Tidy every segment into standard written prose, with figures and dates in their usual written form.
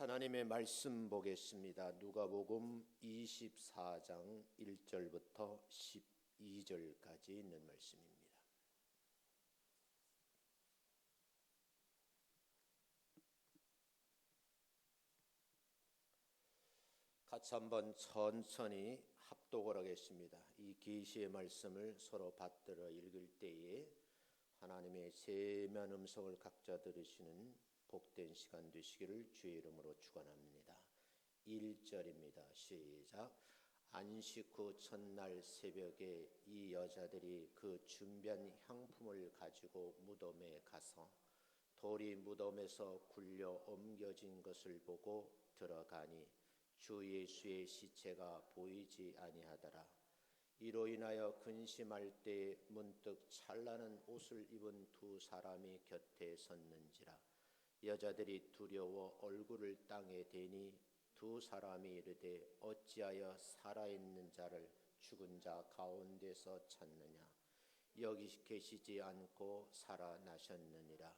하나님의 말씀 보겠습니다. 누가복음 24장 1절부터 12절까지 있는 말씀입니다. 같이 한번 천천히 합독을 하겠습니다. 이 계시의 말씀을 서로 받들어 읽을 때에 하나님의 세미한 음성을 각자 들으시는 복된 시간 되시기를 주의 이름으로 축원합니다. 1절입니다. 시작. 안식 후 첫날 새벽에 이 여자들이 그 준비한 향품을 가지고 무덤에 가서 돌이 무덤에서 굴려 옮겨진 것을 보고 들어가니 주 예수의 시체가 보이지 아니하더라. 이로 인하여 근심할 때 문득 찬란한 옷을 입은 두 사람이 곁에 섰는지라. 여자들이 두려워 얼굴을 땅에 대니 두 사람이 이르되 어찌하여 살아있는 자를 죽은 자 가운데서 찾느냐. 여기 계시지 않고 살아나셨느니라.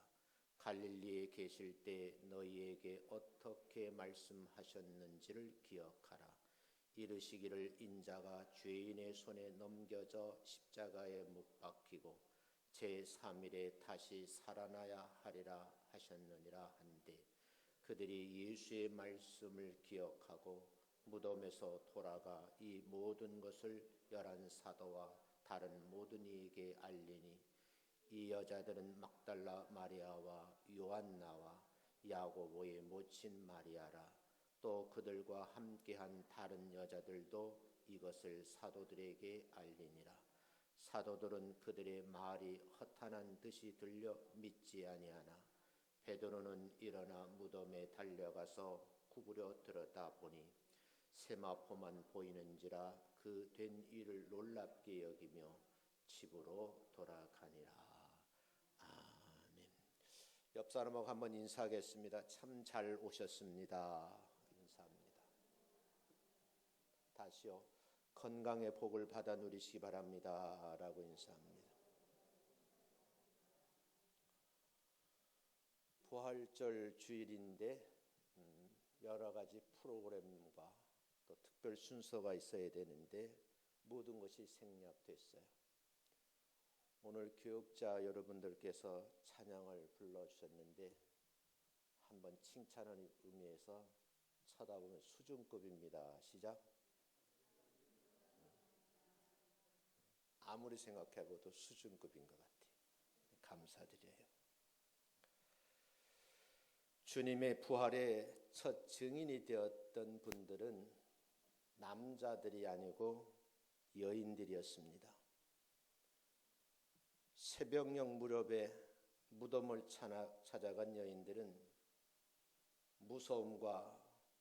갈릴리에 계실 때 너희에게 어떻게 말씀하셨는지를 기억하라. 이르시기를 인자가 죄인의 손에 넘겨져 십자가에 못 박히고 제3일에 다시 살아나야 하리라 하셨느니라 한데 그들이 예수의 말씀을 기억하고 무덤에서 돌아가 이 모든 것을 11 사도와 다른 모든 이에게 알리니 이 여자들은 막달라 마리아와 요한나와 야고보의 모친 마리아라. 또 그들과 함께한 다른 여자들도 이것을 사도들에게 알리니라. 사도들은 그들의 말이 허탄한 듯이 들려 믿지 아니하나 베드로는 일어나 무덤에 달려가서 구부려 들었다 보니 세마포만 보이는지라 그 된 일을 놀랍게 여기며 집으로 돌아가니라. 아멘. 옆 사람하고 한번 인사하겠습니다. 참 잘 오셨습니다. 인사합니다. 다시요. 건강의 복을 받아 누리시기 바랍니다. 라고 인사합니다. 부활절 주일인데 여러 가지 프로그램과 또 특별 순서가 있어야 되는데 모든 것이 생략됐어요. 오늘 교육자 여러분들께서 찬양을 불러주셨는데 한번 칭찬하는 의미에서 쳐다보면 수준급입니다. 시작. 아무리 생각해봐도 수준급인 것 같아요. 감사드려요. 주님의 부활의 첫 증인이 되었던 분들은 남자들이 아니고 여인들이었습니다. 새벽녘 무렵에 무덤을 찾아간 여인들은 무서움과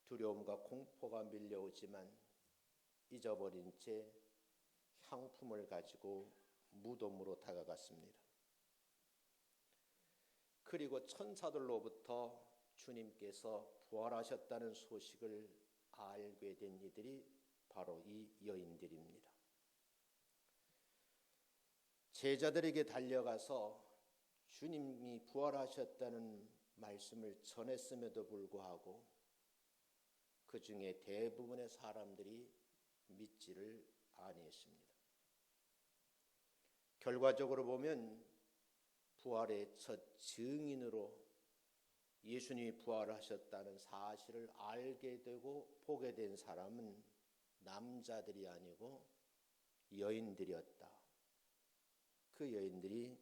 두려움과 공포가 밀려오지만 잊어버린 채 향품을 가지고 무덤으로 다가갔습니다. 그리고 천사들로부터 주님께서 부활하셨다는 소식을 알게 된 이들이 바로 이 여인들입니다. 제자들에게 달려가서 주님이 부활하셨다는 말씀을 전했음에도 불구하고 그 중에 대부분의 사람들이 믿지를 아니했습니다. 결과적으로 보면 부활의 첫 증인으로 예수님이 부활하셨다는 사실을 알게 되고 보게 된 사람은 남자들이 아니고 여인들이었다. 그 여인들이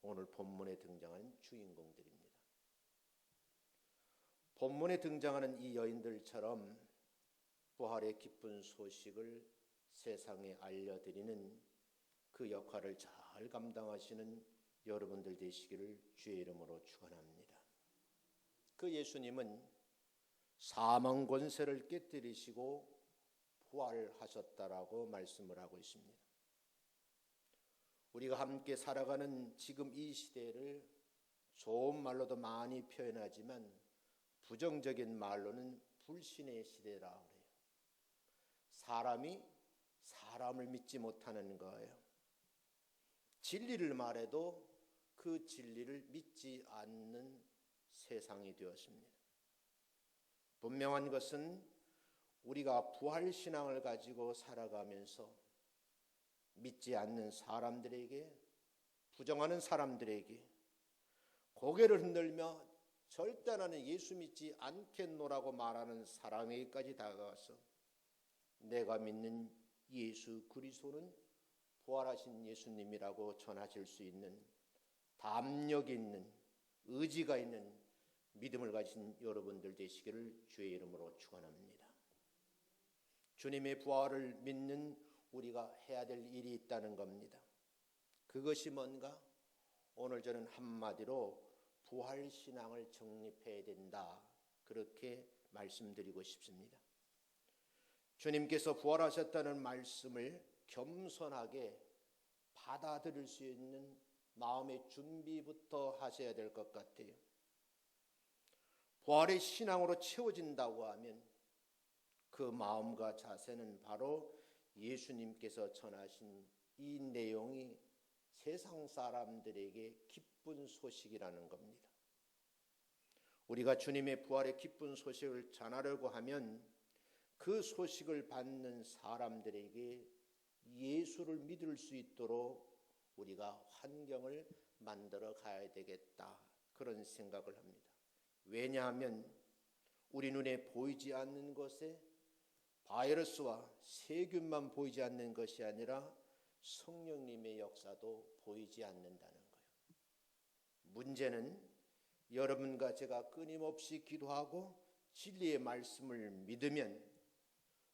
오늘 본문에 등장하는 주인공들입니다. 본문에 등장하는 이 여인들처럼 부활의 기쁜 소식을 세상에 알려드리는 그 역할을 잘 감당하시는 여러분들 되시기를 주의 이름으로 축원합니다. 그 예수님은 사망 권세를 깨뜨리시고 부활하셨다라고 말씀을 하고 있습니다. 우리가 함께 살아가는 지금 이 시대를 좋은 말로도 많이 표현하지만 부정적인 말로는 불신의 시대라고 그래요. 사람이 사람을 믿지 못하는 거예요. 진리를 말해도 그 진리를 믿지 않는 세상이 되었습니다. 분명한 것은 우리가 부활신앙을 가지고 살아가면서 믿지 않는 사람들에게, 부정하는 사람들에게 고개를 흔들며 절대 나는 예수 믿지 않겠노라고 말하는 사람에게까지 다가가서 내가 믿는 예수 그리스도는 부활하신 예수님이라고 전하실 수 있는 담력 있는, 의지가 있는 믿음을 가진 여러분들 되시기를 주의 이름으로 축원합니다. 주님의 부활을 믿는 우리가 해야 될 일이 있다는 겁니다. 그것이 뭔가? 오늘 저는 한마디로 부활신앙을 정립해야 된다, 그렇게 말씀드리고 싶습니다. 주님께서 부활하셨다는 말씀을 겸손하게 받아들일 수 있는 마음의 준비부터 하셔야 될 것 같아요. 부활의 신앙으로 채워진다고 하면 그 마음과 자세는 바로 예수님께서 전하신 이 내용이 세상 사람들에게 기쁜 소식이라는 겁니다. 우리가 주님의 부활의 기쁜 소식을 전하려고 하면 그 소식을 받는 사람들에게 예수를 믿을 수 있도록 우리가 환경을 만들어 가야 되겠다, 그런 생각을 합니다. 왜냐하면 우리 눈에 보이지 않는 것에 바이러스와 세균만 보이지 않는 것이 아니라 성령님의 역사도 보이지 않는다는 거예요. 문제는 여러분과 제가 끊임없이 기도하고 진리의 말씀을 믿으면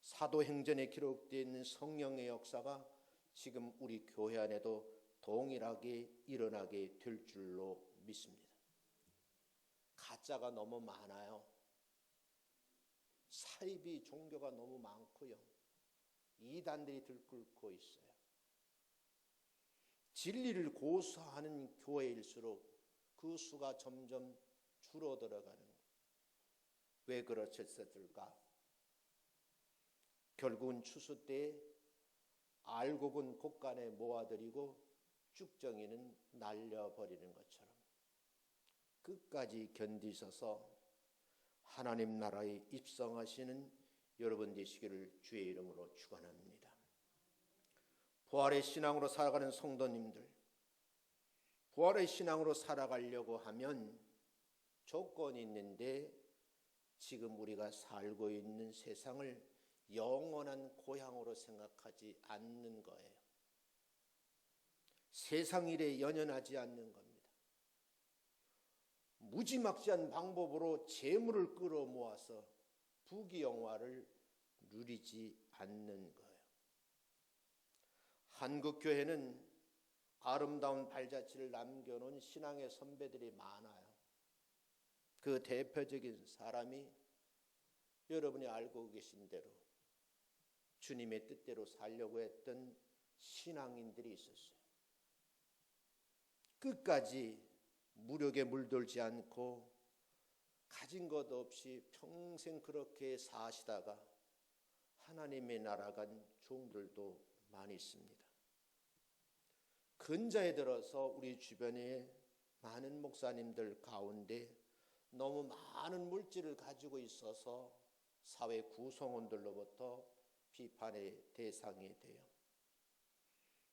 사도행전에 기록되어 있는 성령의 역사가 지금 우리 교회 안에도 동일하게 일어나게 될 줄로 믿습니다. 가짜가 너무 많아요. 사이비 종교가 너무 많고요. 이단들이 들끓고 있어요. 진리를 고수하는 교회일수록 그 수가 점점 줄어들어가는 거예요. 왜 그렇겠을까? 결국은 추수 때 알곡은 곳간에 모아들이고 쭉정이는 날려버리는 것처럼 끝까지 견디셔서 하나님 나라에 입성하시는 여러분 되시기를 주의 이름으로 축원합니다. 부활의 신앙으로 살아가는 성도님들, 부활의 신앙으로 살아가려고 하면 조건이 있는데 지금 우리가 살고 있는 세상을 영원한 고향으로 생각하지 않는 거예요. 세상 일에 연연하지 않는 겁니다. 무지막지한 방법으로 재물을 끌어모아서 부귀영화를 누리지 않는 거예요. 한국교회는 아름다운 발자취를 남겨놓은 신앙의 선배들이 많아요. 그 대표적인 사람이 여러분이 알고 계신 대로 주님의 뜻대로 살려고 했던 신앙인들이 있었어요. 끝까지 무력에 물들지 않고 가진 것 없이 평생 그렇게 사시다가 하나님의 나라 간 종들도 많이 있습니다. 근자에 들어서 우리 주변에 많은 목사님들 가운데 너무 많은 물질을 가지고 있어서 사회 구성원들로부터 비판의 대상이 돼요.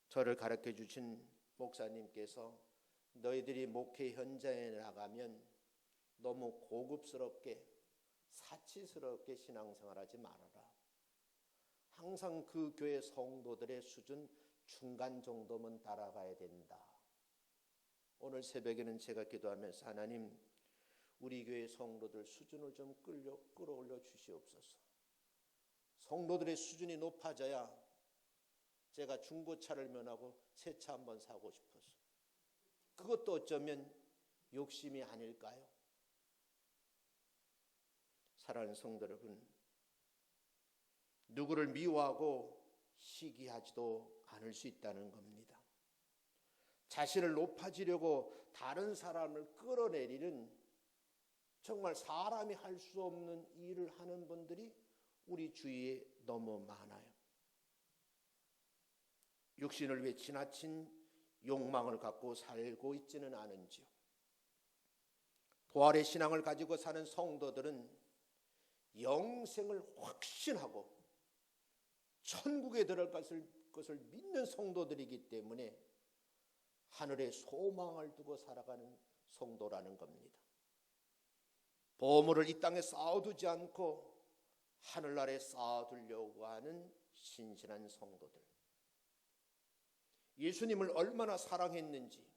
저를 가르쳐 주신 목사님께서 너희들이 목회 현장에 나가면 너무 고급스럽게 사치스럽게 신앙생활하지 말아라. 항상 그 교회 성도들의 수준 중간 정도면 따라가야 된다. 오늘 새벽에는 제가 기도하면서 하나님, 우리 교회 성도들 수준을 좀 끌어올려 주시옵소서. 성도들의 수준이 높아져야 제가 중고차를 면하고 새 차 한번 사고 싶어서. 그것도 어쩌면 욕심이 아닐까요? 사랑하는 성도 여러분, 누구를 미워하고 시기하지도 않을 수 있다는 겁니다. 자신을 높아지려고 다른 사람을 끌어내리는 정말 사람이 할 수 없는 일을 하는 분들이 우리 주위에 너무 많아요. 육신을 위해 지나친 욕망을 갖고 살고 있지는 않은지요. 부활의 신앙을 가지고 사는 성도들은 영생을 확신하고 천국에 들어갈 것을 믿는 성도들이기 때문에 하늘에 소망을 두고 살아가는 성도라는 겁니다. 보물을 이 땅에 쌓아두지 않고 하늘나라에 쌓아두려고 하는 신실한 성도들. 예수님을 얼마나 사랑했는지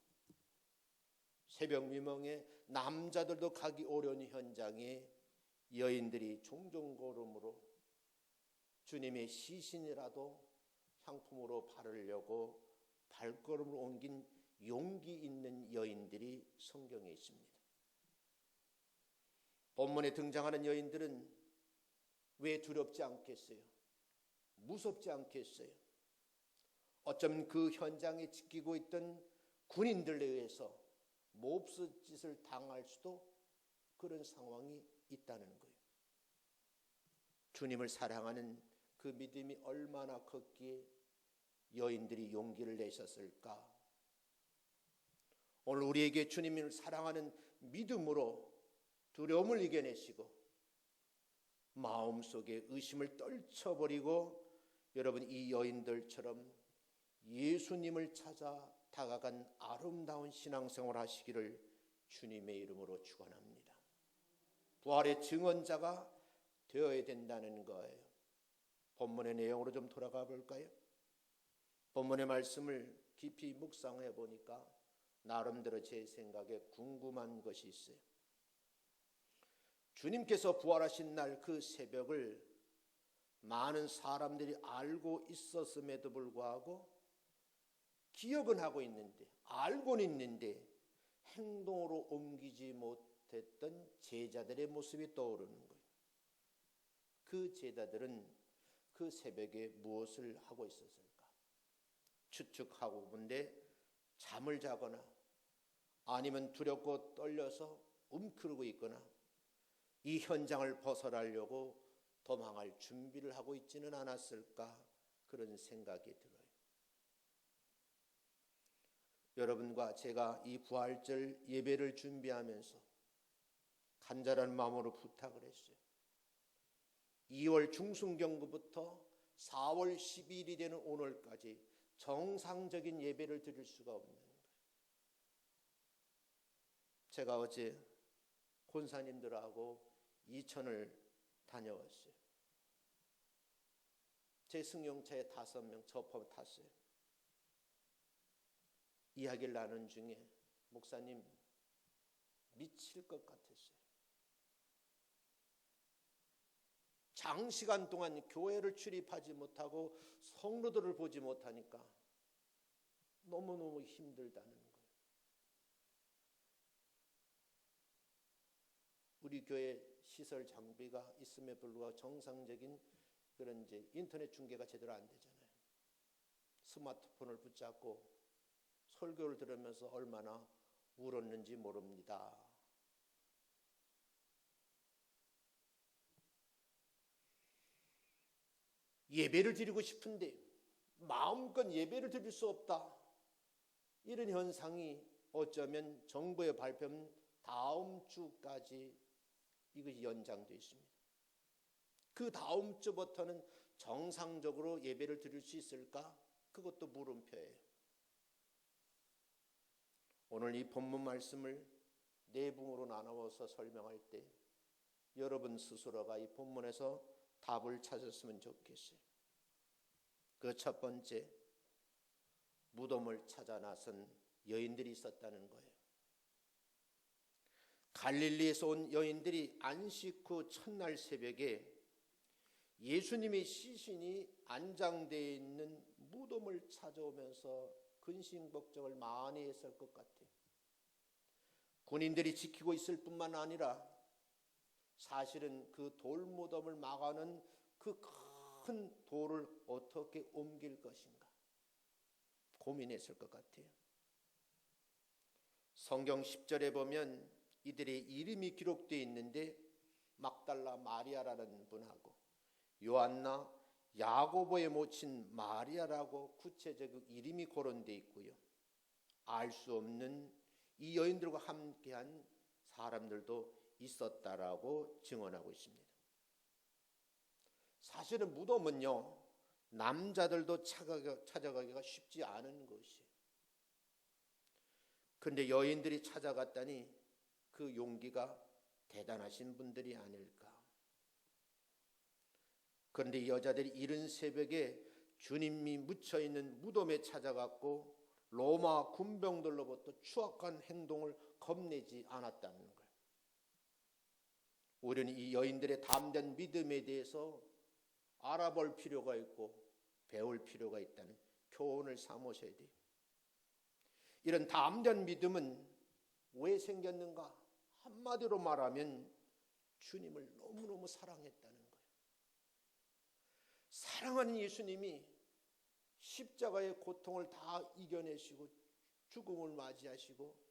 새벽 미명에 남자들도 가기 어려운 현장에 여인들이 종종 걸음으로 주님의 시신이라도 향품으로 바르려고 발걸음을 옮긴 용기 있는 여인들이 성경에 있습니다. 본문에 등장하는 여인들은 왜 두렵지 않겠어요? 무섭지 않겠어요? 어쩜 그 현장에 지키고 있던 군인들에 의해서 몹쓸 짓을 당할 수도 그런 상황이 있다는 거예요. 주님을 사랑하는 그 믿음이 얼마나 컸기에 여인들이 용기를 내셨을까? 오늘 우리에게 주님을 사랑하는 믿음으로 두려움을 이겨내시고 마음속에 의심을 떨쳐버리고 여러분 이 여인들처럼 예수님을 찾아 다가간 아름다운 신앙생활 하시기를 주님의 이름으로 축원합니다. 부활의 증언자가 되어야 된다는 거예요. 본문의 내용으로 좀 돌아가 볼까요? 본문의 말씀을 깊이 묵상해 보니까 나름대로 제 생각에 궁금한 것이 있어요. 주님께서 부활하신 날 그 새벽을 많은 사람들이 알고 있었음에도 불구하고 기억은 하고 있는데 알고는 있는데 행동으로 옮기지 못했던 제자들의 모습이 떠오르는 거예요. 그 제자들은 그 새벽에 무엇을 하고 있었을까? 추측하고 본데 잠을 자거나 아니면 두렵고 떨려서 움츠르고 있거나 이 현장을 벗어나려고 도망할 준비를 하고 있지는 않았을까 그런 생각이 들어요. 여러분과 제가 이 부활절 예배를 준비하면서 간절한 마음으로 부탁을 했어요. 2월 중순경부터 4월 10일이 되는 오늘까지 정상적인 예배를 드릴 수가 없는 거예요. 제가 어제 권사님들하고 이천을 다녀왔어요. 제 승용차에 5명 저 포함 탔어요. 이야기를 나눈 중에 목사님 미칠 것 같았어요. 장시간 동안 교회를 출입하지 못하고 성도들을 보지 못하니까 너무너무 힘들다는 거예요. 우리 교회 시설 장비가 있음에 불구하고 정상적인 그런 이제 인터넷 중계가 제대로 안 되잖아요. 스마트폰을 붙잡고 설교를 들으면서 얼마나 울었는지 모릅니다. 예배를 드리고 싶은데 마음껏 예배를 드릴 수 없다. 이런 현상이 어쩌면 정부의 발표는 다음 주까지 이것이 연장되어 있습니다. 그 다음 주부터는 정상적으로 예배를 드릴 수 있을까? 그것도 물음표예요. 오늘 이 본문 말씀을 네 부분으로 나누어서 설명할 때 여러분 스스로가 이 본문에서 답을 찾았으면 좋겠어요. 그 첫 번째, 무덤을 찾아 나선 여인들이 있었다는 거예요. 갈릴리에서 온 여인들이 안식 후 첫날 새벽에 예수님의 시신이 안장되어 있는 무덤을 찾아오면서 근심걱정을 많이 했을 것 같아요. 군인들이 지키고 있을 뿐만 아니라 사실은 그 돌무덤을 막아놓은 그 큰 돌을 어떻게 옮길 것인가 고민했을 것 같아요. 성경 10절에 보면 이들의 이름이 기록되어 있는데 막달라 마리아라는 분하고 요한나 야고보의 모친 마리아라고 구체적 이름이 거론되어 있고요. 알 수 없는 이 여인들과 함께한 사람들도 있었다라고 증언하고 있습니다. 사실은 무덤은요, 남자들도 찾아가기가 쉽지 않은 것이에요. 그런데 여인들이 찾아갔다니 그 용기가 대단하신 분들이 아닐까. 그런데 여자들이 이른 새벽에 주님이 묻혀있는 무덤에 찾아갔고 로마 군병들로부터 추악한 행동을 겁내지 않았다는 거예요. 우리는 이 여인들의 담대한 믿음에 대해서 알아볼 필요가 있고 배울 필요가 있다는 교훈을 삼으셔야 돼요. 이런 담대한 믿음은 왜 생겼는가? 한마디로 말하면 주님을 너무너무 사랑했다는 거예요. 사랑하는 예수님이 십자가의 고통을 다 이겨내시고 죽음을 맞이하시고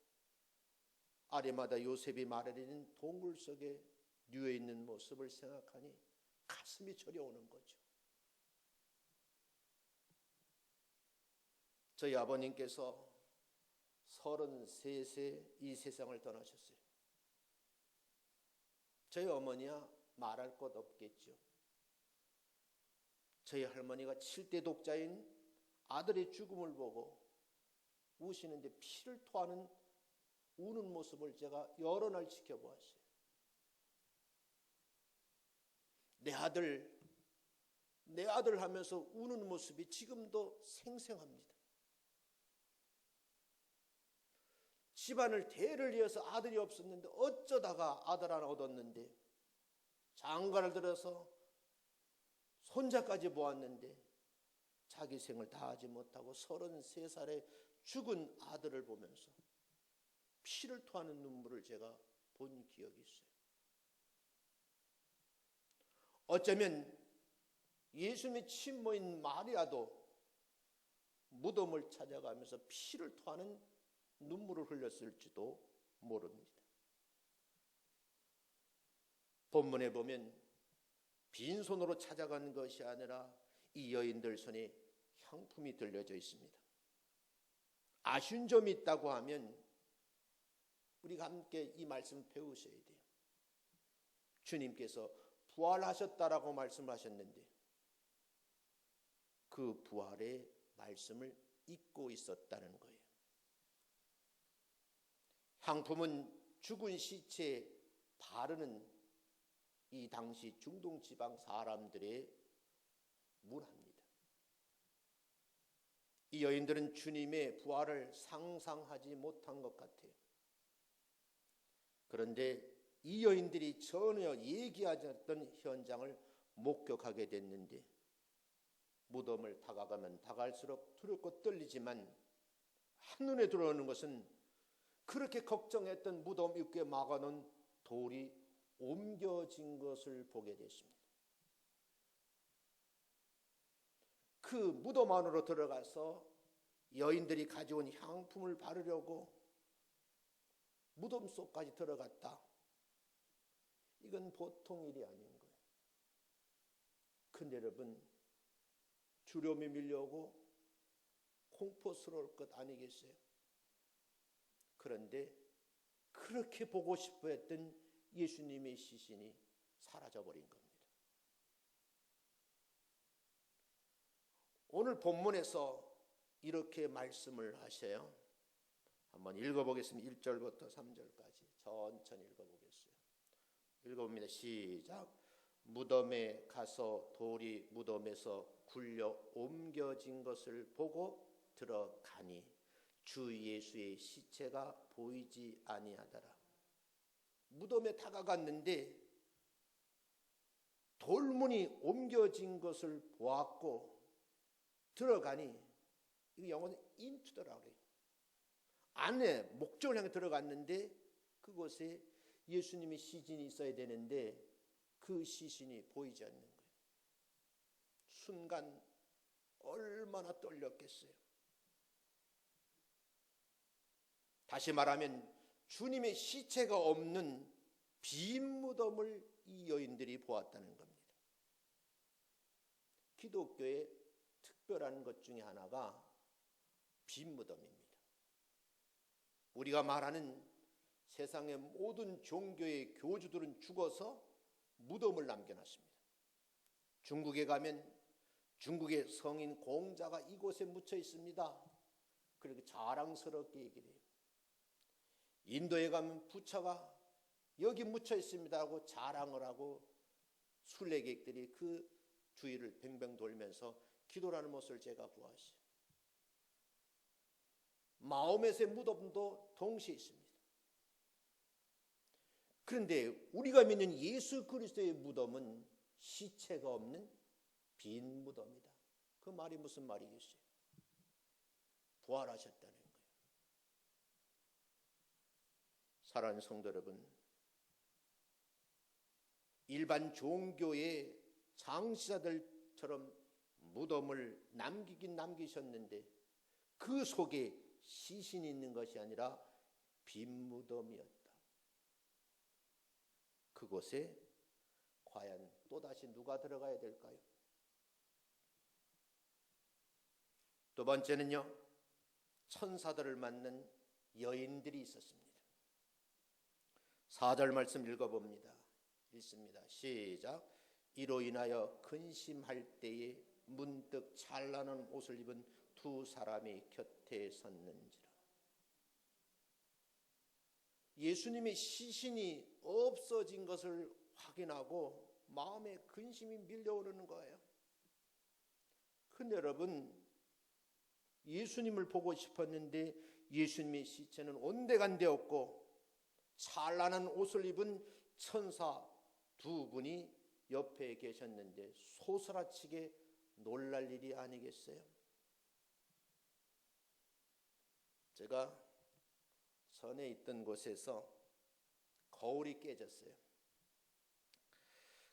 아리마다 요셉이 마르는 동굴 속에 누워 있는 모습을 생각하니 가슴이 저려오는 거죠. 저희 아버님께서 33세 이 세상을 떠나셨어요. 저희 어머니야 말할 것 없겠죠. 저희 할머니가 7대 독자인 아들의 죽음을 보고 우시는데 피를 토하는 우는 모습을 제가 여러 날 지켜보았어요. 내 아들 하면서 우는 모습이 지금도 생생합니다. 집안을 대를 이어서 아들이 없었는데 어쩌다가 아들 하나 얻었는데 장가를 들어서 손자까지 보았는데 자기 생을 다하지 못하고 33살에 죽은 아들을 보면서 피를 토하는 눈물을 제가 본 기억이 있어요. 어쩌면 예수님의 친모인 마리아도 무덤을 찾아가면서 피를 토하는 눈물을 흘렸을지도 모릅니다. 본문에 보면 빈손으로 찾아간 것이 아니라 이 여인들 손에 향품이 들려져 있습니다. 아쉬운 점이 있다고 하면 우리가 함께 이 말씀 배우셔야 돼요. 주님께서 부활하셨다라고 말씀하셨는데 그 부활의 말씀을 잊고 있었다는 거예요. 향품은 죽은 시체에 바르는 이 당시 중동 지방 사람들의 문화입니다. 이 여인들은 주님의 부활을 상상하지 못한 것 같아요. 그런데 이 여인들이 전혀 얘기하지 않았던 현장을 목격하게 됐는데 무덤을 다가가면 다갈수록 두렵고 떨리지만 한눈에 들어오는 것은 그렇게 걱정했던 무덤 입구에 막아놓은 돌이 옮겨진 것을 보게 됐습니다. 그 무덤 안으로 들어가서 여인들이 가져온 향품을 바르려고 무덤 속까지 들어갔다. 이건 보통 일이 아닌 거예요. 근데 여러분, 두려움이 밀려오고 공포스러울 것 아니겠어요? 그런데 그렇게 보고 싶어 했던 예수님의 시신이 사라져버린 겁니다. 오늘 본문에서 이렇게 말씀을 하셔요. 한번 읽어보겠습니다. 1절부터 3절까지 천천히 읽어보겠어요. 읽어봅니다. 시작. 무덤에 가서 돌이 무덤에서 굴려 옮겨진 것을 보고 들어가니 주 예수의 시체가 보이지 아니하더라. 무덤에 다가갔는데 돌문이 옮겨진 것을 보았고 들어가니, 이 영어는 into더라고 해요. 안에 목적을 향해 들어갔는데 그곳에 예수님의 시신이 있어야 되는데 그 시신이 보이지 않는 거예요. 순간 얼마나 떨렸겠어요. 다시 말하면 주님의 시체가 없는 빈 무덤을 이 여인들이 보았다는 겁니다. 기독교의 특별한 것 중에 하나가 빈 무덤입니다. 우리가 말하는 세상의 모든 종교의 교주들은 죽어서 무덤을 남겨놨습니다. 중국에 가면 중국의 성인 공자가 이곳에 묻혀 있습니다. 그렇게 자랑스럽게 얘기를 해요. 인도에 가면 부처가 여기 묻혀 있습니다 하고 자랑을 하고 순례객들이 그 주위를 뱅뱅 돌면서 기도하는 모습을 제가 보았어요. 마호멧의 무덤도 동시에 있습니다. 그런데 우리가 믿는 예수 그리스도의 무덤은 시체가 없는 빈 무덤이다. 그 말이 무슨 말이겠어요? 부활하셨다는 거예요. 사랑하는 성도 여러분, 일반 종교의 장시자들처럼 무덤을 남기긴 남기셨는데 그 속에 시신이 있는 것이 아니라 빈 무덤이었다. 그곳에 과연 또다시 누가 들어가야 될까요? 두 번째는요, 천사들을 맞는 여인들이 있었습니다. 4절 말씀 읽어봅니다. 읽습니다. 시작. 이로 인하여 근심할 때에 문득 찬란한 옷을 입은 두 사람이 곁에 섰는지라. 예수님의 시신이 없어진 것을 확인하고 마음에 근심이 밀려오르는 거예요. 근데 여러분, 예수님을 보고 싶었는데 예수님의 시체는 온데간데 없고 찬란한 옷을 입은 천사 두 분이 옆에 계셨는데 소스라치게 놀랄 일이 아니겠어요? 제가 전에 있던 곳에서 거울이 깨졌어요.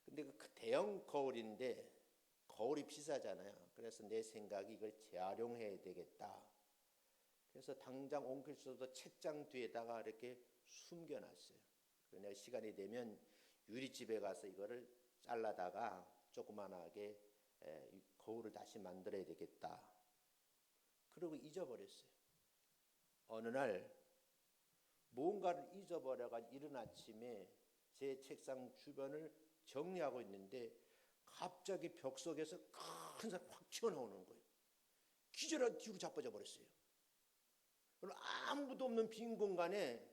근데 그 대형 거울인데 거울이 비싸잖아요. 그래서 내 생각이 이걸 재활용해야 되겠다. 그래서 당장 옮길 수 없어서 책장 뒤에다가 이렇게 숨겨놨어요. 내가 시간이 되면 유리집에 가서 이거를 잘라다가 조그만하게 거울을 다시 만들어야 되겠다. 그러고 잊어버렸어요. 어느 날 뭔가를 잊어버려가지고 이른 아침에 제 책상 주변을 정리하고 있는데 갑자기 벽 속에서 큰 사람이 확 튀어나오는 거예요. 기절한 뒤로 자빠져 버렸어요. 아무도 없는 빈 공간에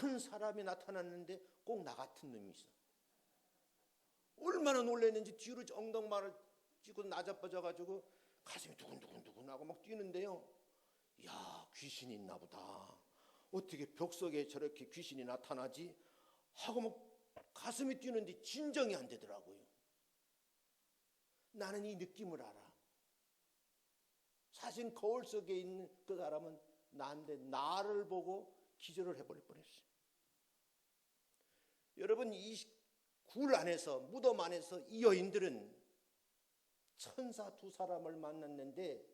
큰 사람이 나타났는데 꼭 나 같은 놈이 있어. 얼마나 놀랐는지 뒤로 엉덩말을 쥐고 나자빠져가지고 가슴이 두근두근두근하고 막 뛰는데요. 야, 귀신이 있나 보다. 어떻게 벽 속에 저렇게 귀신이 나타나지? 하고 막 가슴이 뛰는데 진정이 안 되더라고요. 나는 이 느낌을 알아. 사실 거울 속에 있는 그 사람은 나인데 나를 보고 기절을 해버릴 뻔했어요. 여러분, 이 굴 안에서, 무덤 안에서 이 여인들은 천사 두 사람을 만났는데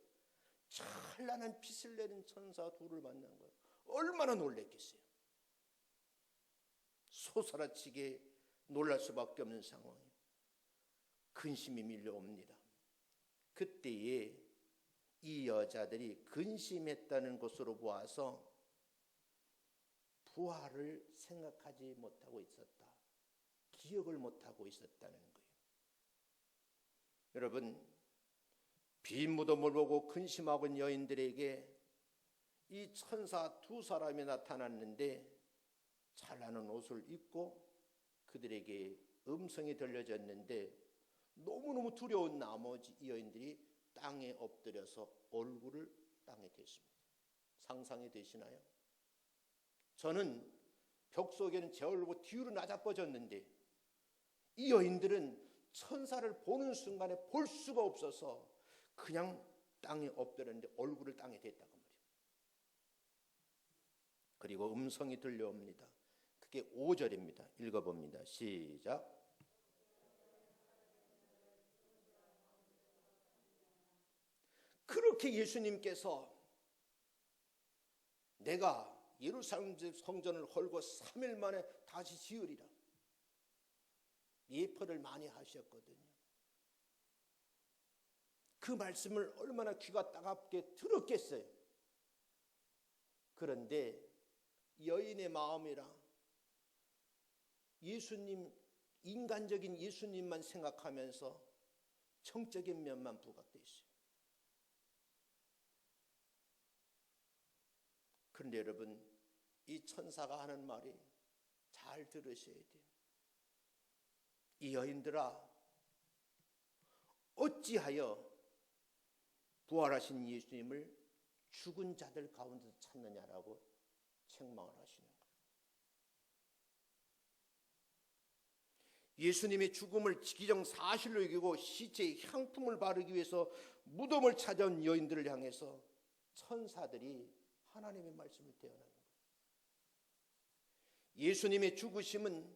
찬란한 빛을 내는 천사 둘을 만난 거예요. 얼마나 놀랬겠어요. 소스라치게 놀랄 수밖에 없는 상황이에요. 근심이 밀려옵니다. 그때에 이 여자들이 근심했다는 것으로 보아서 부활을 생각하지 못하고 있었다. 기억을 못하고 있었다는 거예요. 여러분, 빈 무덤을 보고 근심하고 있는 여인들에게 이 천사 두 사람이 나타났는데 찬란한 옷을 입고 그들에게 음성이 들려졌는데 너무너무 두려운 나머지 이 여인들이 땅에 엎드려서 얼굴을 땅에 댔습니다. 상상이 되시나요? 저는 벽 속에는 제 얼굴 뒤로 나자빠졌는데 이 여인들은 천사를 보는 순간에 볼 수가 없어서 그냥 땅에 엎드렸는데 얼굴을 땅에 댔다고 말이에요. 그리고 음성이 들려옵니다. 그게 5절입니다. 읽어봅니다. 시작. 그렇게 예수님께서 내가 예루살렘 성전을 헐고 3일 만에 다시 지으리라 예표를 많이 하셨거든요. 그 말씀을 얼마나 귀가 따갑게 들었겠어요. 그런데 여인의 마음이라 예수님 인간적인 예수님만 생각하면서 정적인 면만 부각되어 있어요. 그런데 여러분, 이 천사가 하는 말이 잘 들으셔야 돼요. 이 여인들아, 어찌하여 부활하신 예수님을 죽은 자들 가운데서 찾느냐라고 책망을 하시는 거예요. 예수님의 죽음을 기정사실로 여기고 시체에 향품을 바르기 위해서 무덤을 찾아온 여인들을 향해서 천사들이 하나님의 말씀을 대언하는 거예요. 예수님의 죽으심은,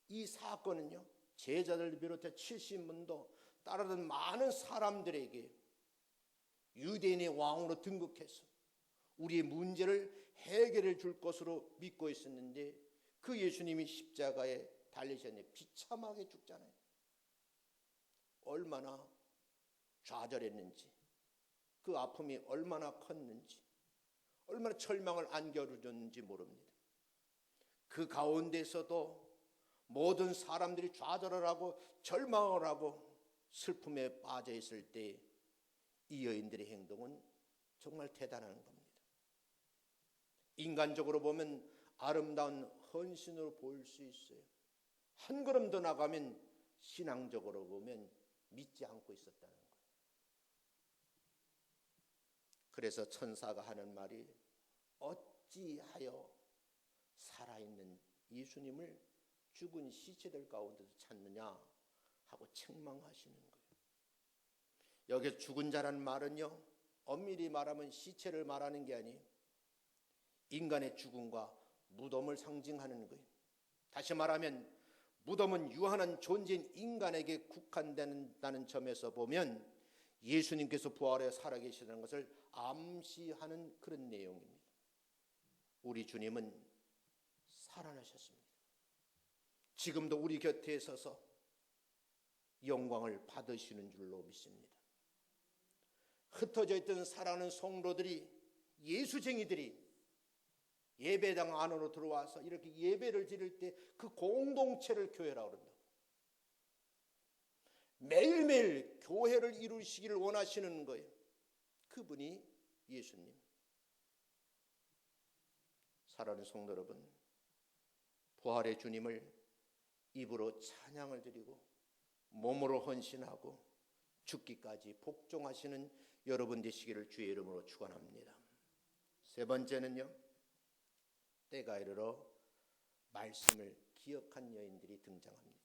이 사건은요, 제자들을 비롯해 70문도 따르던 많은 사람들에게 유대인의 왕으로 등극해서 우리의 문제를 해결해 줄 것으로 믿고 있었는데, 그 예수님이 십자가에 달리셨는데 비참하게 죽잖아요. 얼마나 좌절했는지, 그 아픔이 얼마나 컸는지, 얼마나 절망을 안겨주었는지 모릅니다. 그 가운데서도 모든 사람들이 좌절을 하고 절망을 하고 슬픔에 빠져 있을 때 이 여인들의 행동은 정말 대단한 겁니다. 인간적으로 보면 아름다운 헌신으로 보일 수 있어요. 한 걸음 더 나가면 신앙적으로 보면 믿지 않고 있었다는 거예요. 그래서 천사가 하는 말이 어찌하여 살아있는 예수님을 죽은 시체들 가운데서 찾느냐 하고 책망하시는 거예요. 여기서 죽은 자라는 말은요, 엄밀히 말하면 시체를 말하는 게 아니에요. 인간의 죽음과 무덤을 상징하는 거예요. 다시 말하면 무덤은 유한한 존재인 인간에게 국한된다는 점에서 보면 예수님께서 부활해 살아계시다는 것을 암시하는 그런 내용입니다. 우리 주님은 살아나셨습니다. 지금도 우리 곁에 서서 영광을 받으시는 줄로 믿습니다. 흩어져 있던 사랑하는 성도들이, 예수쟁이들이 예배당 안으로 들어와서 이렇게 예배를 드릴 때 그 공동체를 교회라고 그런다. 매일매일 교회를 이루시기를 원하시는 거예요. 그분이 예수님. 사랑하는 성도 여러분, 부활의 주님을 입으로 찬양을 드리고 몸으로 헌신하고 죽기까지 복종하시는 여러분 되시기를 주의 이름으로 축원합니다. 세 번째는요, 때가 이르러 말씀을 기억한 여인들이 등장합니다.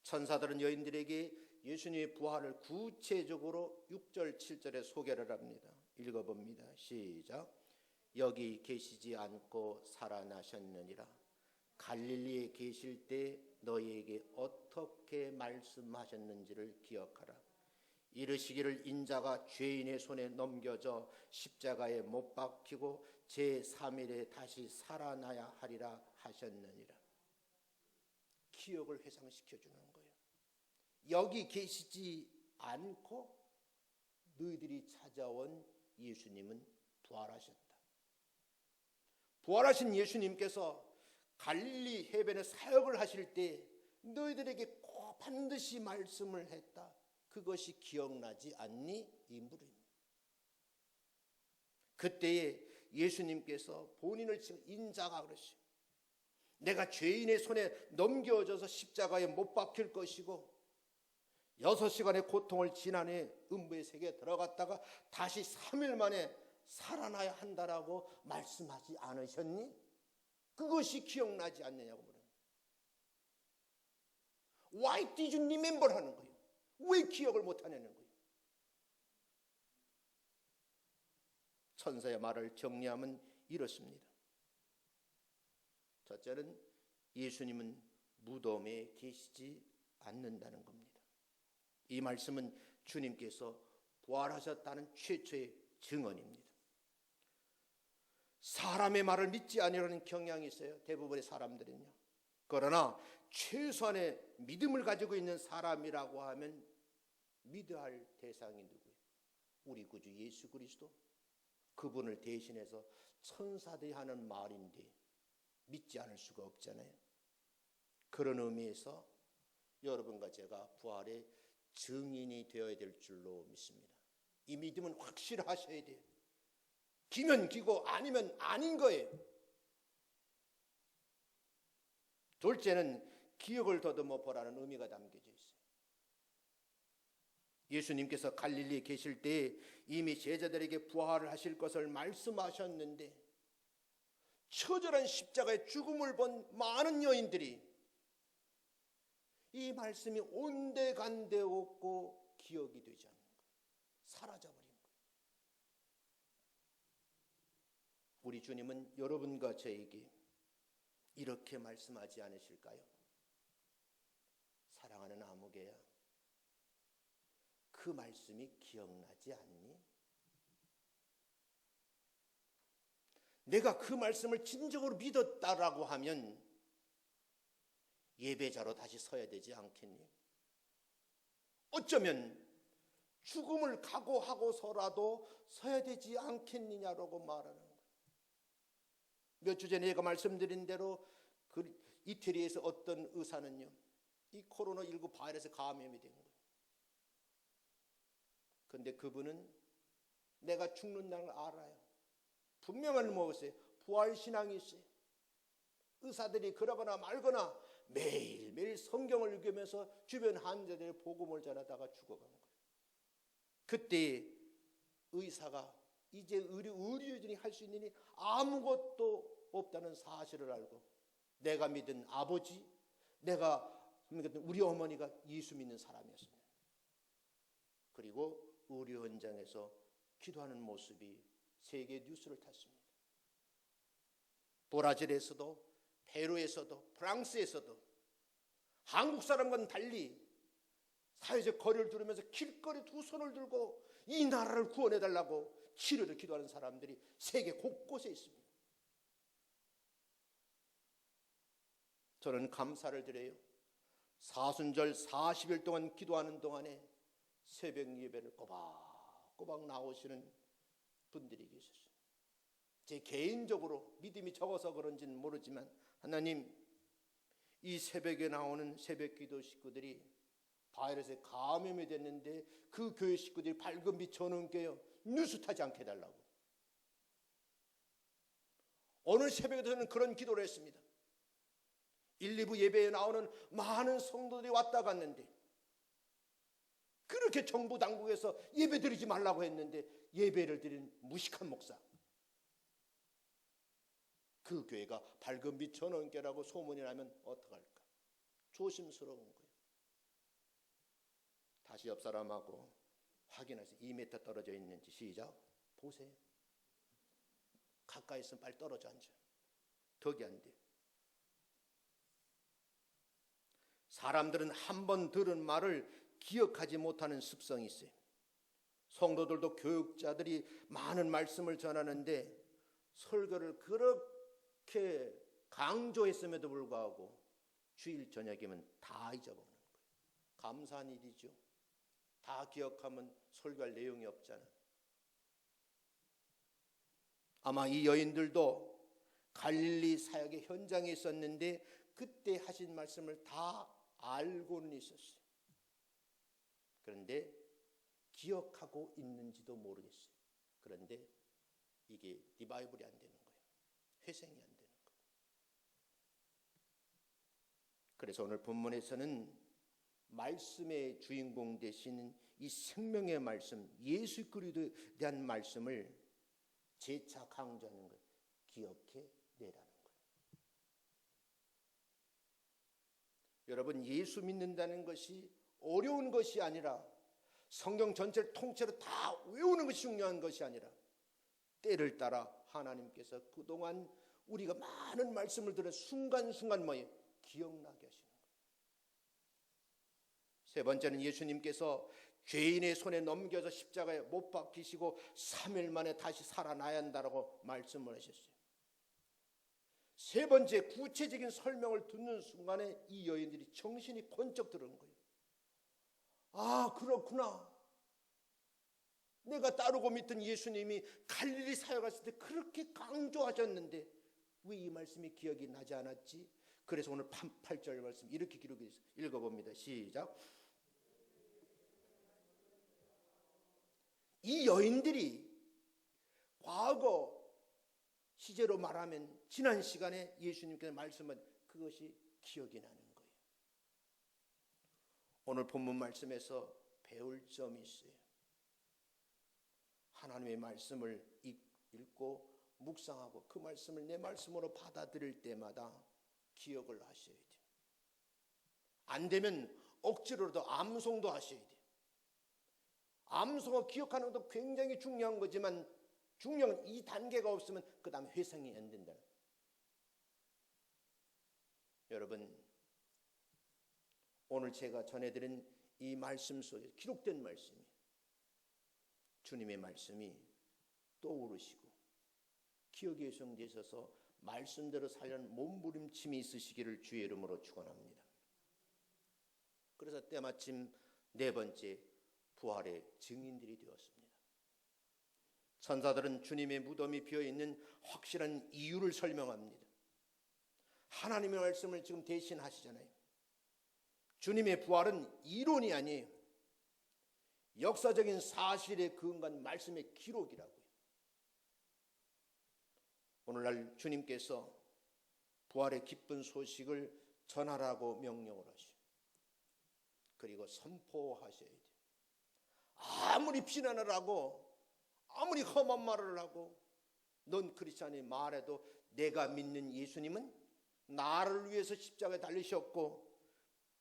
천사들은 여인들에게 예수님의 부활을 구체적으로 6절 7절에 소개를 합니다. 읽어봅니다. 시작. 여기 계시지 않고 살아나셨느니라. 갈릴리에 계실 때 너희에게 어떻게 말씀하셨는지를 기억하라. 이르시기를 인자가 죄인의 손에 넘겨져 십자가에 못 박히고 제3일에 다시 살아나야 하리라 하셨느니라. 기억을 회상시켜 주는 거예요. 여기 계시지 않고 너희들이 찾아온 예수님은 부활하셨다. 부활하신 예수님께서 갈릴리 해변에 사역을 하실 때 너희들에게 꼭 반드시 말씀을 했다. 그것이 기억나지 않니? 이 물음입니다. 그때에 예수님께서 본인을 지금 인자가 그러시고 내가 죄인의 손에 넘겨져서 십자가에 못 박힐 것이고 6시간의 고통을 지나내 음부의 세계에 들어갔다가 다시 3일 만에 살아나야 한다라고 말씀하지 않으셨니? 그것이 기억나지 않느냐고 물어요. Why did you remember 하는 거예요. 왜 기억을 못하냐는 거예요. 천사의 말을 정리하면 이렇습니다. 첫째는 예수님은 무덤에 계시지 않는다는 겁니다. 이 말씀은 주님께서 부활하셨다는 최초의 증언입니다. 사람의 말을 믿지 아니하는 경향이 있어요. 대부분의 사람들은요. 그러나 최소한의 믿음을 가지고 있는 사람이라고 하면 믿어야 할 대상이 누구예요? 우리 구주 예수 그리스도. 그분을 대신해서 천사들이 하는 말인데 믿지 않을 수가 없잖아요. 그런 의미에서 여러분과 제가 부활의 증인이 되어야 될 줄로 믿습니다. 이 믿음은 확실하셔야 돼요. 기면 기고 아니면 아닌 거예요. 둘째는 기억을 더듬어 보라는 의미가 담겨져 있어요. 예수님께서 갈릴리에 계실 때 이미 제자들에게 부활을 하실 것을 말씀하셨는데 처절한 십자가의 죽음을 본 많은 여인들이 이 말씀이 온데간데 없고 기억이 되지 않는 거예요. 사라져버린 거예요. 우리 주님은 여러분과 저에게 이렇게 말씀하지 않으실까요? 사랑하는 아무개야, 그 말씀이 기억나지 않니? 내가 그 말씀을 진정으로 믿었다라고 하면 예배자로 다시 서야 되지 않겠니? 어쩌면 죽음을 각오하고서라도 서야 되지 않겠느냐라고 말하는 거예요. 몇 주 전에 제가 말씀드린 대로 그 이태리에서 어떤 의사는요, 이 코로나19 바이러스 감염이 된 거예요. 그런데 그분은 내가 죽는다는 걸 알아요. 분명한 먹었어요. 부활신앙이 있어요. 의사들이 그러거나 말거나 매일매일 성경을 읽으면서 주변 환자들의 복음을 전하다가 죽어간 거예요. 그때 의사가 이제 의료진이 할 수 있는 일이 아무것도 없다는 사실을 알고 내가 믿은 아버지, 내가 믿은 우리 어머니가 예수 믿는 사람이었습니다. 그리고 의료 현장에서 기도하는 모습이 세계 뉴스를 탔습니다. 브라질에서도 페루에서도 프랑스에서도 한국 사람과는 달리 사회적 거리를 두르면서 길거리 두 손을 들고 이 나라를 구원해달라고 치료를 기도하는 사람들이 세계 곳곳에 있습니다. 저는 감사를 드려요. 사순절 40일 동안 기도하는 동안에 새벽 예배를 꼬박꼬박 나오시는 분들이 계셨어요. 제 개인적으로 믿음이 적어서 그런지는 모르지만 하나님, 이 새벽에 나오는 새벽 기도 식구들이 바이러스에 감염이 됐는데 그 교회 식구들이 밝은 빛 저는께요 뉴스 타지 않게 해달라고. 오늘 새벽에 저는 그런 기도를 했습니다. 1, 2부 예배에 나오는 많은 성도들이 왔다 갔는데 그렇게 정부 당국에서 예배 드리지 말라고 했는데 예배를 드린 무식한 목사, 그 교회가 밝은 빛 전원교라고 소문이 나면 어떡할까? 조심스러운 거예요. 다시 옆 사람하고 확인하세요. 2m 떨어져 있는지. 시작. 보세요. 가까이 있으면 빨리 떨어져 앉아. 덕이 안 돼요. 사람들은 한 번 들은 말을 기억하지 못하는 습성이 있어요. 성도들도 교육자들이 많은 말씀을 전하는데 설교를 그렇게 강조했음에도 불구하고 주일 저녁이면 다 잊어버리는 거예요. 감사한 일이죠. 다 기억하면 설교할 내용이 없잖아. 아마 이 여인들도 갈릴리 사역의 현장에 있었는데 그때 하신 말씀을 다 알고는 있었어요. 그런데 기억하고 있는지도 모르겠어요. 그런데 이게 리바이벌이 안 되는 거예요. 회생이 안 되는 거예요. 그래서 오늘 본문에서는 말씀의 주인공 되시는 이 생명의 말씀, 예수 그리스도에 대한 말씀을 재차 강조하는 거예요. 기억해 내라는 거예요. 여러분, 예수 믿는다는 것이 어려운 것이 아니라 성경 전체를 통째로 다 외우는 것이 중요한 것이 아니라 때를 따라 하나님께서 그동안 우리가 많은 말씀을 들은 순간순간 뭐예요? 기억나게 하시는 거예요. 세 번째는 예수님께서 죄인의 손에 넘겨서 십자가에 못 박히시고 3일 만에 다시 살아나야 한다고 말씀을 하셨어요. 세 번째, 구체적인 설명을 듣는 순간에 이 여인들이 정신이 번쩍 드는 거예요. 아, 그렇구나. 내가 따르고 믿던 예수님이 갈릴리 사역하실 때 그렇게 강조하셨는데 왜 이 말씀이 기억이 나지 않았지? 그래서 오늘 8절 말씀 이렇게 기록이 있어요. 읽어봅니다. 시작. 이 여인들이 과거 시제로 말하면 지난 시간에 예수님께서 말씀한 그것이 기억이 나는 거예요. 오늘 본문 말씀에서 배울 점이 있어요. 하나님의 말씀을 읽고 묵상하고 그 말씀을 내 말씀으로 받아들일 때마다 기억을 하셔야 돼요. 안 되면 억지로라도 암송도 하셔야 돼요. 암송을 기억하는 것도 굉장히 중요한 거지만 중요한 이 단계가 없으면 그 다음에 회상이 안 된다. 여러분, 오늘 제가 전해드린 이 말씀 속에 기록된 말씀이 주님의 말씀이 떠오르시고 기억에 성되셔서 말씀대로 살려는 몸부림침이 있으시기를 주의 이름으로 축원합니다. 그래서 때마침 네 번째 부활의 증인들이 되었습니다. 천사들은 주님의 무덤이 비어있는 확실한 이유를 설명합니다. 하나님의 말씀을 지금 대신하시잖아요. 주님의 부활은 이론이 아니에요. 역사적인 사실에 근거한 말씀의 기록이라고요. 오늘날 주님께서 부활의 기쁜 소식을 전하라고 명령을 하시고 그리고 선포하셔야 돼요. 아무리 비난을 하고 아무리 험한 말을 하고 넌 크리스찬이 말해도 내가 믿는 예수님은 나를 위해서 십자가에 달리셨고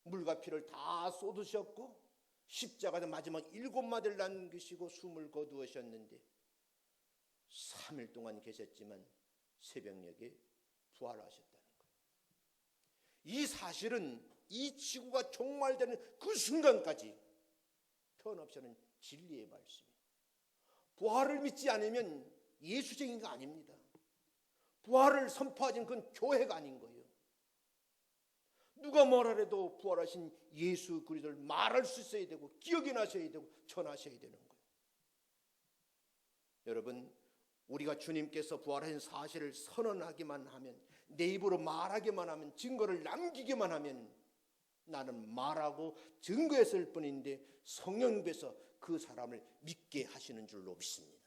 물과 피를 다 쏟으셨고 십자가의 마지막 7마디를 남기시고 숨을 거두으셨는데 3일 동안 계셨지만 새벽녘에 부활하셨다는 거예요. 이 사실은 이 지구가 종말되는 그 순간까지 변함없이 하는 진리의 말씀이에요. 부활을 믿지 않으면 예수쟁이가 아닙니다. 부활을 선포하진 그건 교회가 아닌 거예요. 누가 뭐라 해도 부활하신 예수 그리스도를 말할 수 있어야 되고 기억이 나셔야 되고 전하셔야 되는 거예요. 여러분, 우리가 주님께서 부활하신 사실을 선언하기만 하면 내 입으로 말하기만 하면 증거를 남기기만 하면 나는 말하고 증거했을 뿐인데 성령께서 그 사람을 믿게 하시는 줄로 믿습니다.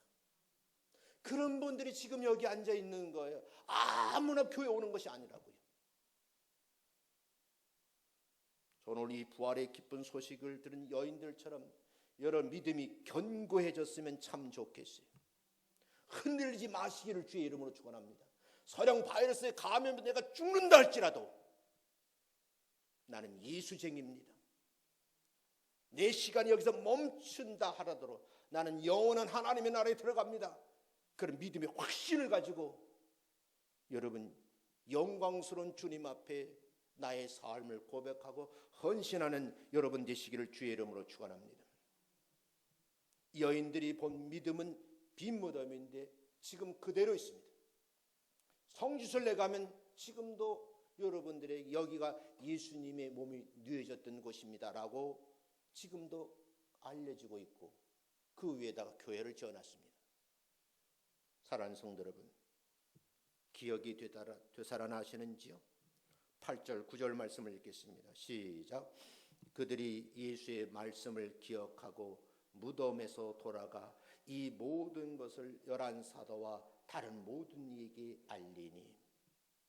그런 분들이 지금 여기 앉아 있는 거예요. 아무나 교회 오는 것이 아니라고요. 오늘 이 부활의 기쁜 소식을 들은 여인들처럼 여러 믿음이 견고해졌으면 참 좋겠어요. 흔들리지 마시기를 주의 이름으로 축원합니다. 서령 바이러스에 감염돼 내가 죽는다 할지라도 나는 예수쟁이입니다. 내 시간이 여기서 멈춘다 하라도록 나는 영원한 하나님의 나라에 들어갑니다. 그런 믿음의 확신을 가지고 여러분 영광스러운 주님 앞에 나의 삶을 고백하고 헌신하는 여러분 되시기를 주의 이름으로 축원합니다. 여인들이 본 믿음은 빈 무덤인데 지금 그대로 있습니다. 성지순례 가면 지금도 여러분들의 여기가 예수님의 몸이 누워졌던 곳입니다라고 지금도 알려지고 있고 그 위에다가 교회를 지어놨습니다. 사랑하는 성도 여러분, 기억이 되살아나시는지요? 8절 9절 말씀을 읽겠습니다. 시작. 그들이 예수의 말씀을 기억하고 무덤에서 돌아가 이 모든 것을 11사도와 다른 모든 이에게 알리니.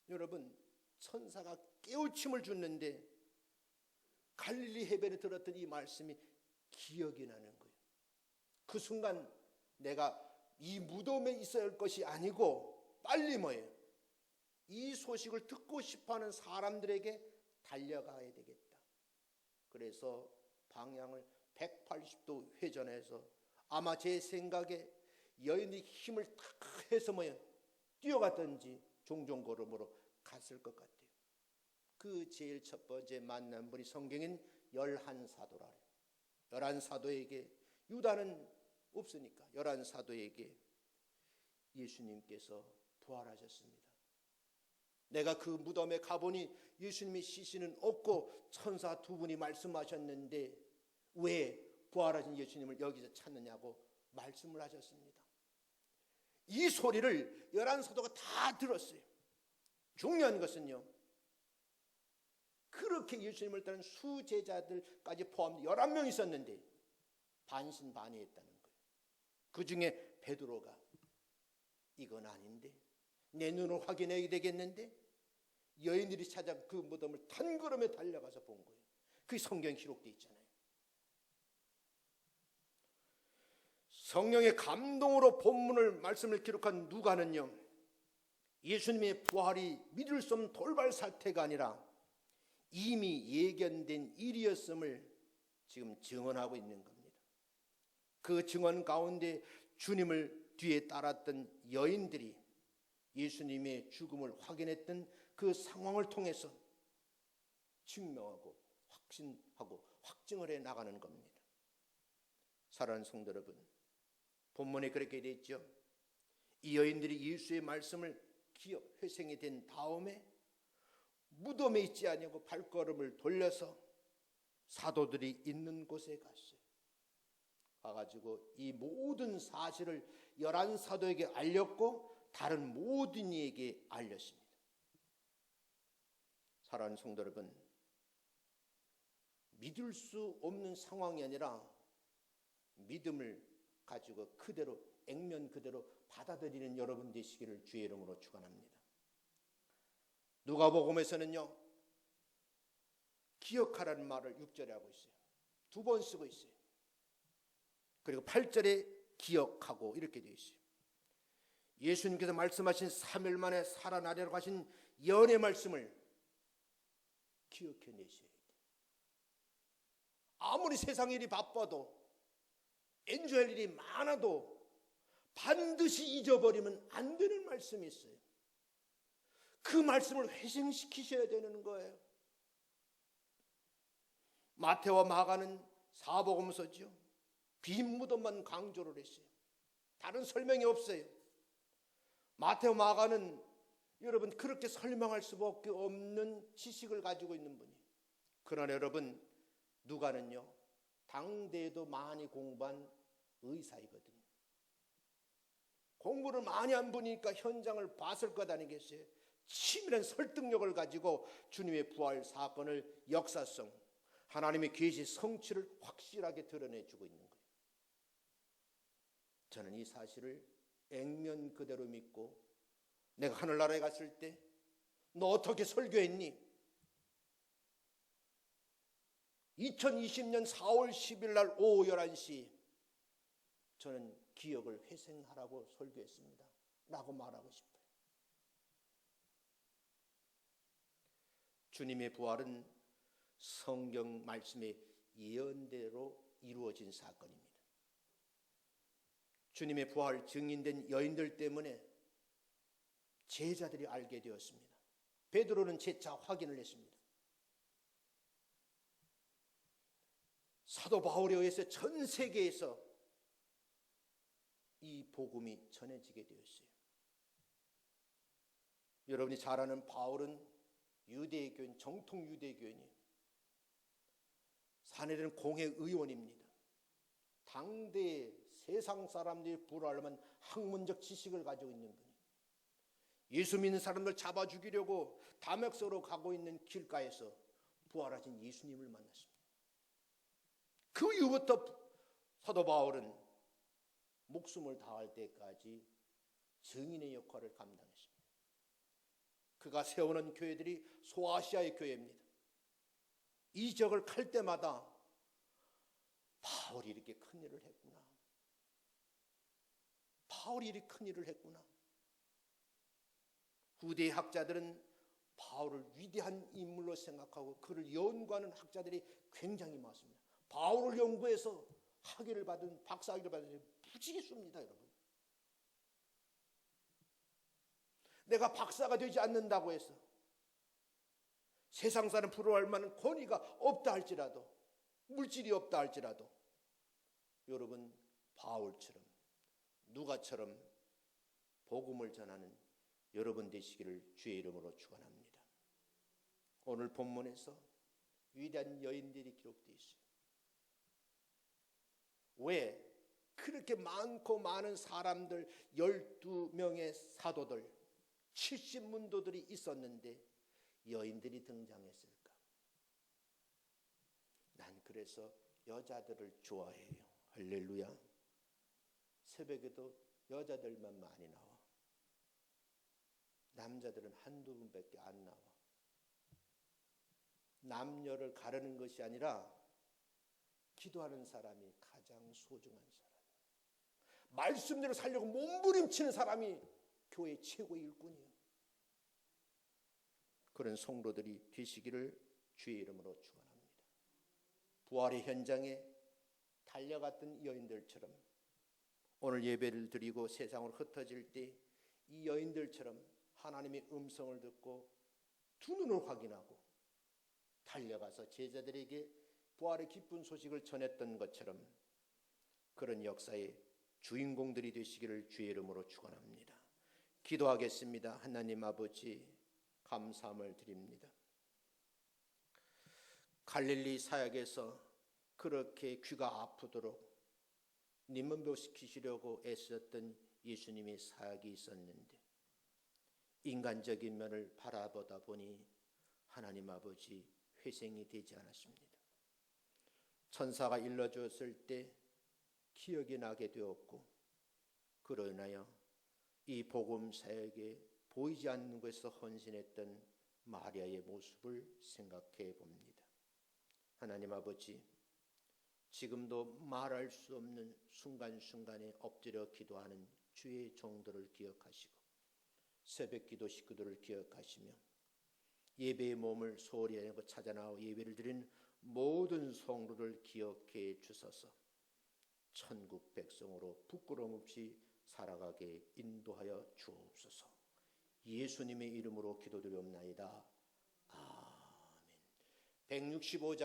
여러분, 천사가 깨우침을 줬는데 갈릴리 해변에 들었던 이 말씀이 기억이 나는 거예요. 그 순간 내가 이 무덤에 있어야 할 것이 아니고 빨리 뭐예요? 이 소식을 듣고 싶어하는 사람들에게 달려가야 되겠다. 그래서 방향을 180도 회전해서 아마 제 생각에 여인이 힘을 탁 해서 뭐예요? 뛰어갔든지 종종 걸음으로 갔을 것 같아요. 그 제일 첫 번째 만난 분이 성경인 11사도라. 11사도에게 유다는 없으니까 11사도에게 예수님께서 부활하셨습니다. 내가 그 무덤에 가보니 예수님의 시신은 없고 천사 두 분이 말씀하셨는데 왜 부활하신 예수님을 여기서 찾느냐고 말씀을 하셨습니다. 이 소리를 11사도가 다 들었어요. 중요한 것은요, 그렇게 예수님을 따른 수제자들까지 포함 11명 있었는데 반신반의했다는 거예요. 그 중에 베드로가 이건 아닌데, 내 눈을 확인해야 되겠는데, 여인들이 찾아 그 무덤을 단걸음에 달려가서 본 거예요. 그게 성경에 기록되어 있잖아요. 성령의 감동으로 본문을 말씀을 기록한 누가는요, 예수님의 부활이 믿을 수 없는 돌발 사태가 아니라 이미 예견된 일이었음을 지금 증언하고 있는 겁니다. 그 증언 가운데 주님을 뒤에 따랐던 여인들이 예수님의 죽음을 확인했던 그 상황을 통해서 증명하고 확신하고 확증을 해 나가는 겁니다. 사랑하는 성도 여러분, 본문에 그렇게 되어 있죠. 이 여인들이 예수의 말씀을 기억 회생이 된 다음에 무덤에 있지 아니하고 발걸음을 돌려서 사도들이 있는 곳에 갔어요. 가가지고 이 모든 사실을 11사도에게 알렸고 다른 모든 이에게 알렸습니다. 사랑하는 성도 여러분, 믿을 수 없는 상황이 아니라 믿음을 가지고 그대로 액면 그대로 받아들이는 여러분 되시기를 주의 이름으로 축원합니다. 누가복음에서는요, 기억하라는 말을 6절에 하고 있어요. 2번 쓰고 있어요. 그리고 8절에 기억하고 이렇게 되어 있어요. 예수님께서 말씀하신 3일 만에 살아나려고 하신 예언의 말씀을 기억해내셔야 돼요. 아무리 세상 일이 바빠도 엔조할 일이 많아도 반드시 잊어버리면 안 되는 말씀이 있어요. 그 말씀을 회생시키셔야 되는 거예요. 마태와 마가는 사복음서죠. 빈 무덤만 강조를 했어요. 다른 설명이 없어요. 마태와 마가는 여러분 그렇게 설명할 수밖에 없는 지식을 가지고 있는 분이에요. 그러나 여러분 누가는요, 당대에도 많이 공부한 의사이거든요. 공부를 많이 한 분이니까 현장을 봤을 것 아니겠어요? 치밀한 설득력을 가지고 주님의 부활 사건을 역사성, 하나님의 계시 성취를 확실하게 드러내주고 있는 거예요. 저는 이 사실을 액면 그대로 믿고 내가 하늘나라에 갔을 때 너 어떻게 설교했니? 2020년 4월 10일 날 오후 11시 저는 기억을 회생하라고 설교했습니다 라고 말하고 싶어요. 주님의 부활은 성경 말씀의 예언대로 이루어진 사건입니다. 주님의 부활 증인된 여인들 때문에 제자들이 알게 되었습니다. 베드로는 재차 확인을 했습니다. 사도 바울에 의해서 전 세계에서 이 복음이 전해지게 되었어요. 여러분이 잘 아는 바울은 유대교인, 정통 유대교인이에요. 사내들은 공회의원입니다. 당대의 세상 사람들이 부러워하려면 학문적 지식을 가지고 있는 분이에요. 예수 믿는 사람들 잡아 죽이려고 다메섹으로 가고 있는 길가에서 부활하신 예수님을 만났습니다. 그 이후부터 사도 바울은 목숨을 다할 때까지 증인의 역할을 감당했습니다. 그가 세우는 교회들이 소아시아의 교회입니다. 이 지역을 갈 때마다 바울이 이렇게 큰 일을 했구나. 바울이 이렇게 큰 일을 했구나. 후대의 학자들은 바울을 위대한 인물로 생각하고 그를 연구하는 학자들이 굉장히 많습니다. 바울을 연구해서 학위를 받은 박사학위를 받은 무지개 씁니다, 여러분. 내가 박사가 되지 않는다고 해서 세상 사람 부러워할 만한 권위가 없다 할지라도, 물질이 없다 할지라도 여러분 바울처럼 누가처럼 복음을 전하는 여러분 되시기를 주의 이름으로 축원합니다. 오늘 본문에서 위대한 여인들이 기록되어 있어요. 왜 그렇게 많고 많은 사람들 12명의 사도들 70문도들이 있었는데 여인들이 등장했을까? 그래서 여자들을 좋아해요. 할렐루야. 새벽에도 여자들만 많이 나와. 남자들은 한두 분밖에 안 나와. 남녀를 가르는 것이 아니라 기도하는 사람이 가장 소중한 사람이에요. 말씀대로 살려고 몸부림치는 사람이 교회 최고의 일꾼이에요. 그런 성도들이 되시기를 주의 이름으로 축원합니다. 부활의 현장에 달려갔던 여인들처럼 오늘 예배를 드리고 세상으로 흩어질 때 이 여인들처럼 하나님의 음성을 듣고 두 눈을 확인하고 달려가서 제자들에게 부활의 기쁜 소식을 전했던 것처럼 그런 역사의 주인공들이 되시기를 주의 이름으로 축원합니다. 기도하겠습니다. 하나님 아버지, 감사함을 드립니다. 갈릴리 사역에서 그렇게 귀가 아프도록 님은묘시키시려고 애쓰셨던 예수님의 사역이 있었는데 인간적인 면을 바라보다 보니 하나님 아버지 회생이 되지 않았습니다. 천사가 일러주었을 때 기억이 나게 되었고 그로 인하여 이 복음 사역에 보이지 않는 곳에서 헌신했던 마리아의 모습을 생각해 봅니다. 하나님 아버지, 지금도 말할 수 없는 순간순간에 엎드려 기도하는 주의 종들을 기억하시고 새벽기도 식구들을 기억하시며 예배의 몸을 소홀히 하고 찾아나와 예배를 드린 모든 성도를 기억해 주소서. 천국 백성으로 부끄러움 없이 살아가게 인도하여 주옵소서. 예수님의 이름으로 기도드리옵나이다. 아멘. 165장